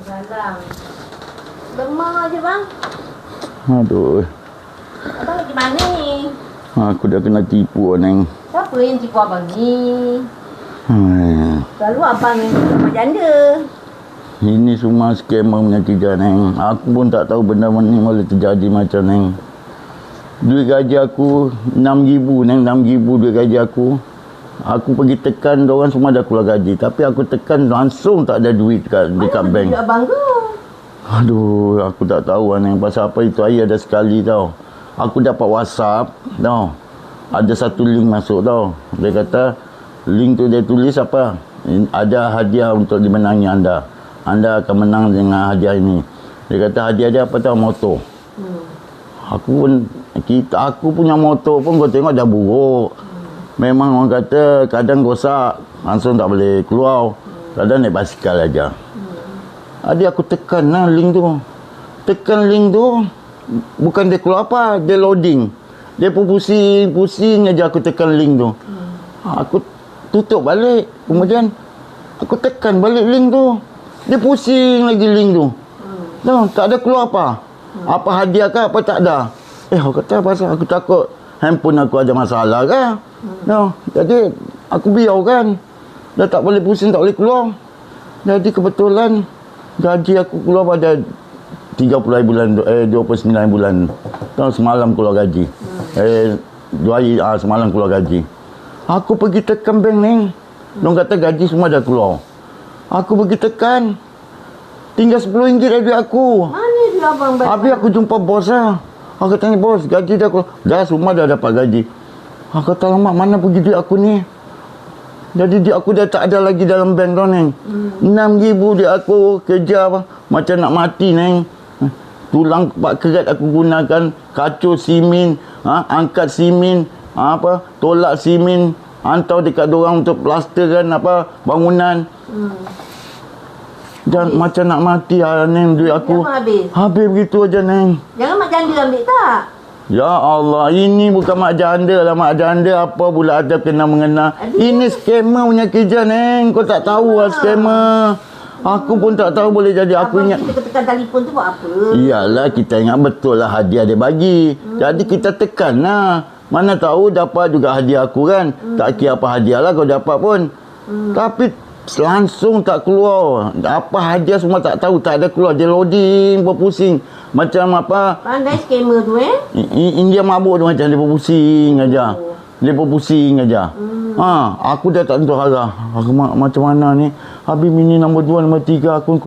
Galang. Lemah je bang. Aduh. Abang pergi mana ni? Aku dah kena tipu, Neng. Siapa yang tipu abang ni? Hmm. Selalu abang yang tipu janda. Ini semua scammer punya kerja, Neng. Aku pun tak tahu benda ni boleh terjadi macam Neng. Duit gaji aku 6,000, Neng. 6,000 duit gaji aku. Aku pergi tekan, diorang semua dah keluar gaji. Tapi aku tekan langsung tak ada duit dekat bank. Mana abang tu? Aduh, aku tak tahu, Neng. Pasal apa itu air ada sekali tau. Aku dapat WhatsApp tau. Ada satu link masuk tau. Dia kata, link tu dia tulis apa? Ada hadiah untuk dimenangi anda. Anda akan menang dengan hadiah ini. Dia kata hadiah dia apa tau? Motor. Aku punya motor pun kau tengok dah buruk. Memang orang kata kadang rosak, langsung tak boleh keluar. Kadang naik basikal aja. Jadi aku tekan lah link tu. Tekan link tu, bukan dia keluar apa, dia loading. Dia pun pusing aja aku tekan link tu. Aku tutup balik. Kemudian aku tekan balik link tu. Dia pusing lagi link tu. Tak ada keluar apa. Apa hadiah ke apa tak ada. Aku kata pasal aku takut handphone aku ada masalah ke. Jadi aku biarkan. Dah tak boleh pusing, tak boleh keluar. Jadi kebetulan gaji aku keluar pada 30 bulan 29 bulan. Tahu semalam keluar gaji. 2 hari semalam keluar gaji. Aku pergi tekan bank ni. Diorang kata gaji semua dah keluar. Aku pergi tekan. Tinggal RM10 dah duit aku. Mana dia abang? Habis aku jumpa bos lah. Aku tanya bos, gaji dah keluar. Dah semua dah dapat gaji. Aku kata lama mana pergi duit aku ni. Jadi duit aku dah tak ada lagi dalam bank tau Neng. 6,000 duit aku kerja apa. Macam nak mati Neng. Tulang pak kerat aku gunakan. Kacau simin. Angkat simin. Tolak simin. Hantar dekat dorang untuk plasterkan bangunan. Dan habis. Macam nak mati Neng duit aku. Habis begitu aja Neng. Jangan mak janda ambil tak? Ya Allah, ini bukan mak janda lah. Mak janda apa pula ada kena mengena. Ini scammer punya kerja Neng. Kau tak tahu lah scammer. Aku pun tak tahu boleh jadi. Aku ingat kita tekan telefon tu buat apa? Iyalah, kita ingat betul lah hadiah dia bagi. Jadi kita tekan lah. Mana tahu dapat juga hadiah aku kan. Tak kira apa hadiah lah kau dapat pun. Tapi langsung tak keluar. Apa hadiah semua tak tahu. Tak ada keluar. Dia loading berpusing. Macam apa. Pandai scammer tu India mabuk tu macam dia berpusing aja. Dia berpusing aja. Aku dah tak tentu arah. Macam mana ni. Habis mini nombor 2, nombor 3 aku